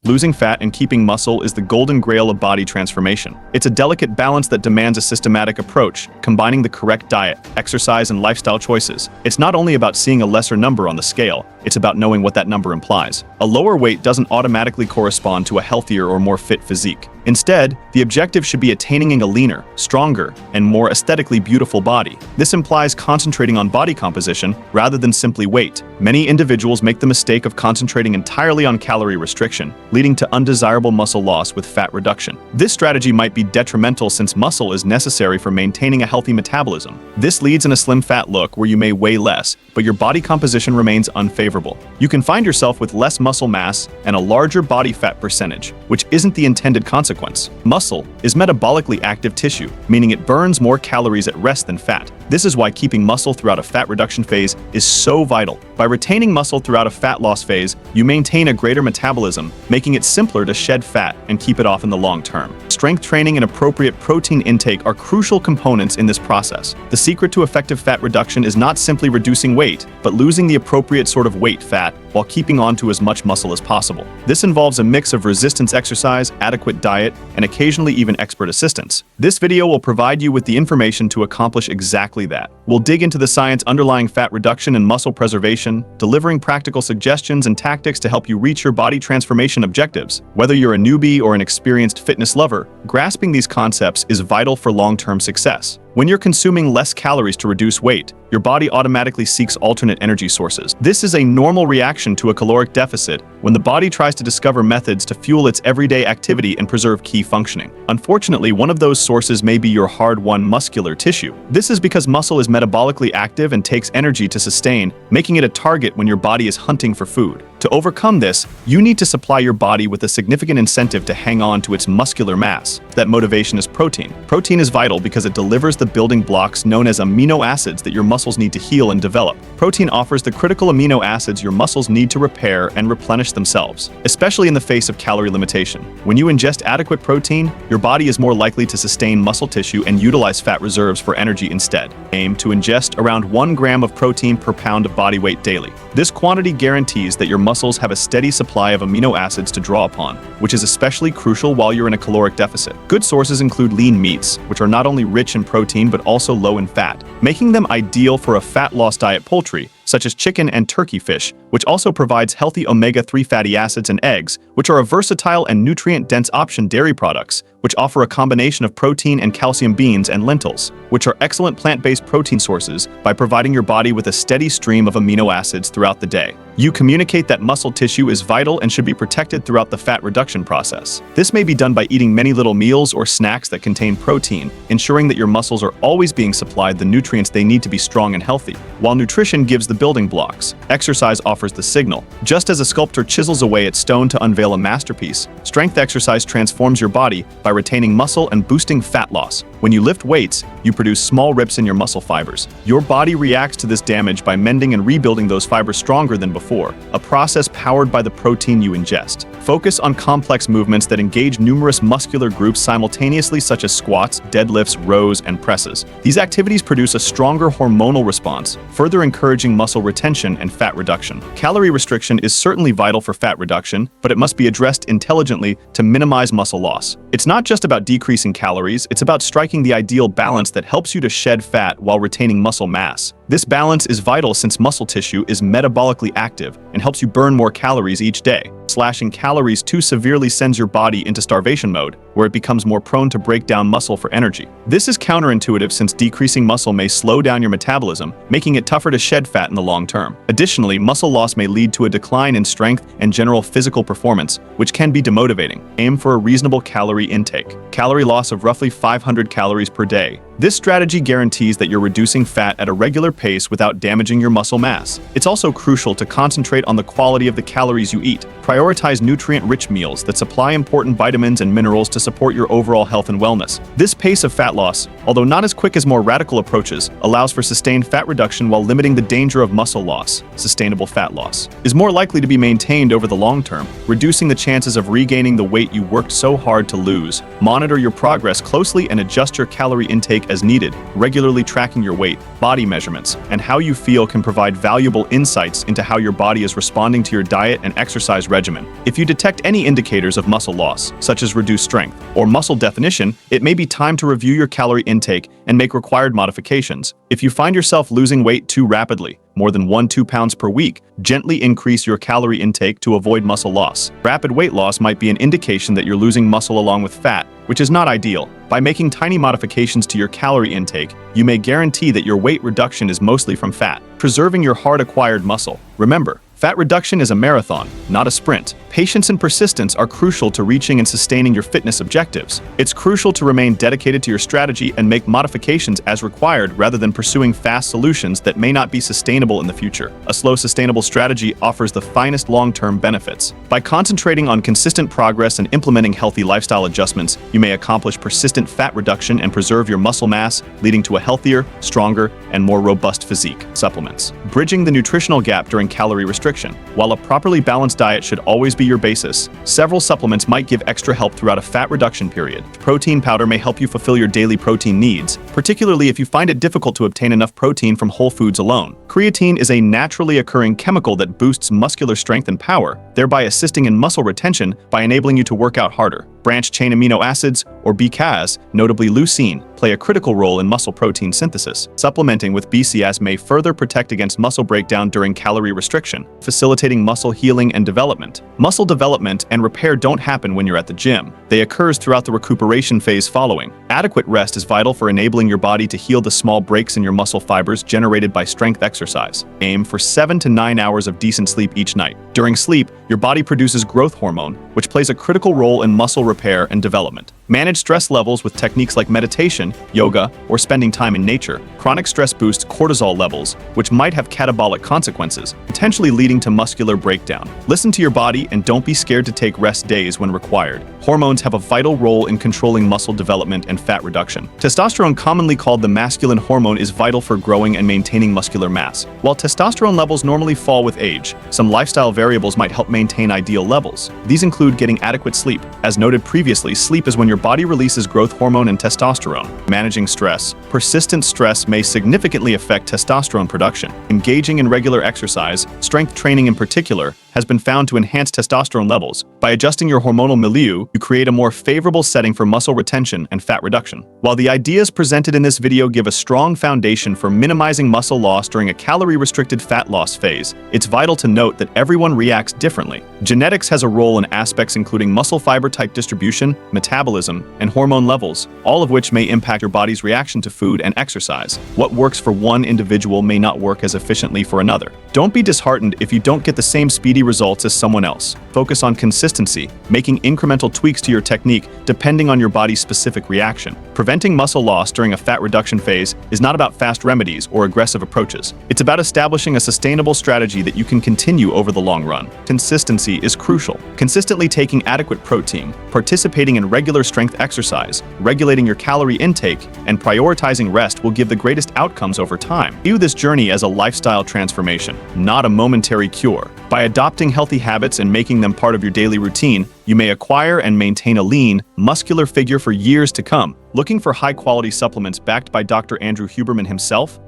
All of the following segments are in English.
Losing fat and keeping muscle is the golden grail of body transformation. It's a delicate balance that demands a systematic approach, combining the correct diet, exercise, and lifestyle choices. It's not only about seeing a lesser number on the scale, it's about knowing what that number implies. A lower weight doesn't automatically correspond to a healthier or more fit physique. Instead, the objective should be attaining a leaner, stronger, and more aesthetically beautiful body. This implies concentrating on body composition rather than simply weight. Many individuals make the mistake of concentrating entirely on calorie restriction, leading to undesirable muscle loss with fat reduction. This strategy might be detrimental since muscle is necessary for maintaining a healthy metabolism. This leads in a slim fat look where you may weigh less, but your body composition remains unfavorable. You can find yourself with less muscle mass and a larger body fat percentage, which isn't the intended consequence. Muscle is metabolically active tissue, meaning it burns more calories at rest than fat. This is why keeping muscle throughout a fat reduction phase is so vital. By retaining muscle throughout a fat loss phase, you maintain a greater metabolism, making it simpler to shed fat and keep it off in the long term. Strength training and appropriate protein intake are crucial components in this process. The secret to effective fat reduction is not simply reducing weight, but losing the appropriate sort of weight fat while keeping on to as much muscle as possible. This involves a mix of resistance exercise, adequate diet, and occasionally even expert assistance. This video will provide you with the information to accomplish exactly that. We'll dig into the science underlying fat reduction and muscle preservation, delivering practical suggestions and tactics to help you reach your body transformation objectives. Whether you're a newbie or an experienced fitness lover, grasping these concepts is vital for long-term success. When you're consuming less calories to reduce weight, your body automatically seeks alternate energy sources. This is a normal reaction to a caloric deficit when the body tries to discover methods to fuel its everyday activity and preserve key functioning. Unfortunately, one of those sources may be your hard-won muscular tissue. This is because muscle is metabolically active and takes energy to sustain, making it a target when your body is hunting for food. To overcome this, you need to supply your body with a significant incentive to hang on to its muscular mass. That motivation is protein. Protein is vital because it delivers the building blocks known as amino acids that your muscles need to heal and develop. Protein offers the critical amino acids your muscles need to repair and replenish themselves, especially in the face of calorie limitation. When you ingest adequate protein, your body is more likely to sustain muscle tissue and utilize fat reserves for energy instead. Aim to ingest around 1 gram of protein per pound of body weight daily. This quantity guarantees that your muscles have a steady supply of amino acids to draw upon, which is especially crucial while you're in a caloric deficit. Good sources include lean meats, which are not only rich in protein but also low in fat, making them ideal for a fat loss diet. Poultry, such as chicken and turkey fish, which also provides healthy omega-3 fatty acids, and eggs, which are a versatile and nutrient-dense option. Dairy products, which offer a combination of protein and calcium. Beans and lentils, which are excellent plant-based protein sources by providing your body with a steady stream of amino acids throughout the day. You communicate that muscle tissue is vital and should be protected throughout the fat reduction process. This may be done by eating many little meals or snacks that contain protein, ensuring that your muscles are always being supplied the nutrients they need to be strong and healthy. While nutrition gives the building blocks, exercise offers the signal. Just as a sculptor chisels away at stone to unveil a masterpiece, strength exercise transforms your body by retaining muscle and boosting fat loss. When you lift weights, you produce small rips in your muscle fibers. Your body reacts to this damage by mending and rebuilding those fibers stronger than before, a process powered by the protein you ingest. Focus on complex movements that engage numerous muscular groups simultaneously, such as squats, deadlifts, rows, and presses. These activities produce a stronger hormonal response, further encouraging muscle retention and fat reduction. Calorie restriction is certainly vital for fat reduction, but it must be addressed intelligently to minimize muscle loss. It's not just about decreasing calories, it's about striking the ideal balance that helps you to shed fat while retaining muscle mass. This balance is vital since muscle tissue is metabolically active and helps you burn more calories each day. Slashing calories too severely sends your body into starvation mode, where it becomes more prone to break down muscle for energy. This is counterintuitive since decreasing muscle may slow down your metabolism, making it tougher to shed fat in the long term. Additionally, muscle loss may lead to a decline in strength and general physical performance, which can be demotivating. Aim for a reasonable calorie intake. Calorie loss of roughly 500 calories per day. This strategy guarantees that you're reducing fat at a regular pace without damaging your muscle mass. It's also crucial to concentrate on the quality of the calories you eat. Prioritize nutrient-rich meals that supply important vitamins and minerals to support your overall health and wellness. This pace of fat loss although not as quick as more radical approaches, allows for sustained fat reduction while limiting the danger of muscle loss. Sustainable fat loss is more likely to be maintained over the long term, reducing the chances of regaining the weight you worked so hard to lose. Monitor your progress closely and adjust your calorie intake as needed. Regularly tracking your weight, body measurements, and how you feel can provide valuable insights into how your body is responding to your diet and exercise regimen. If you detect any indicators of muscle loss, such as reduced strength or muscle definition, it may be time to review your calorie intake and make required modifications. If you find yourself losing weight too rapidly, more than 1-2 pounds per week, gently increase your calorie intake to avoid muscle loss. Rapid weight loss might be an indication that you're losing muscle along with fat, which is not ideal. By making tiny modifications to your calorie intake, you may guarantee that your weight reduction is mostly from fat, preserving your hard-acquired muscle. Remember, fat reduction is a marathon, not a sprint. Patience and persistence are crucial to reaching and sustaining your fitness objectives. It's crucial to remain dedicated to your strategy and make modifications as required rather than pursuing fast solutions that may not be sustainable in the future. A slow, sustainable strategy offers the finest long-term benefits. By concentrating on consistent progress and implementing healthy lifestyle adjustments, you may accomplish persistent fat reduction and preserve your muscle mass, leading to a healthier, stronger, and more robust physique. Supplements. Bridging the nutritional gap during calorie restriction. While a properly balanced diet should always be your basis, several supplements might give extra help throughout a fat reduction period. Protein powder may help you fulfill your daily protein needs, particularly if you find it difficult to obtain enough protein from whole foods alone. Creatine is a naturally occurring chemical that boosts muscular strength and power, thereby assisting in muscle retention by enabling you to work out harder. Branched-chain amino acids, or BCAAs, notably leucine, play a critical role in muscle protein synthesis. Supplementing with BCAAs may further protect against muscle breakdown during calorie restriction, facilitating muscle healing and development. Muscle development and repair don't happen when you're at the gym. They occur throughout the recuperation phase following. Adequate rest is vital for enabling your body to heal the small breaks in your muscle fibers generated by strength exercise. Aim for 7 to 9 hours of decent sleep each night. During sleep, your body produces growth hormone, which plays a critical role in muscle repair and development. Manage stress levels with techniques like meditation, yoga, or spending time in nature. Chronic stress boosts cortisol levels, which might have catabolic consequences, potentially leading to muscular breakdown. Listen to your body and don't be scared to take rest days when required. Hormones have a vital role in controlling muscle development and fat reduction. Testosterone, commonly called the masculine hormone, is vital for growing and maintaining muscular mass. While testosterone levels normally fall with age, some lifestyle variables might help maintain ideal levels. These include getting adequate sleep. As noted previously, sleep is when your body releases growth hormone and testosterone. Managing stress. Persistent stress may significantly affect testosterone production. Engaging in regular exercise, strength training in particular, has been found to enhance testosterone levels. By adjusting your hormonal milieu, you create a more favorable setting for muscle retention and fat reduction. While the ideas presented in this video give a strong foundation for minimizing muscle loss during a calorie-restricted fat loss phase, it's vital to note that everyone reacts differently. Genetics has a role in aspects including muscle fiber type distribution, metabolism, and hormone levels, all of which may impact your body's reaction to food and exercise. What works for one individual may not work as efficiently for another. Don't be disheartened if you don't get the same speedy results as someone else. Focus on consistency, making incremental tweaks to your technique depending on your body's specific reaction. Preventing muscle loss during a fat reduction phase is not about fast remedies or aggressive approaches. It's about establishing a sustainable strategy that you can continue over the long run. Consistency is crucial. Consistently taking adequate protein, participating in regular strength exercise, regulating your calorie intake, and prioritizing rest will give the greatest outcomes over time. View this journey as a lifestyle transformation, not a momentary cure. By adopting healthy habits and making them part of your daily routine, you may acquire and maintain a lean, muscular figure for years to come. Looking for high-quality supplements backed by Dr. Andrew Huberman himself?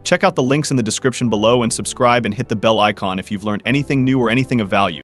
Check out the links in the description below and subscribe and hit the bell icon if you've learned anything new or anything of value.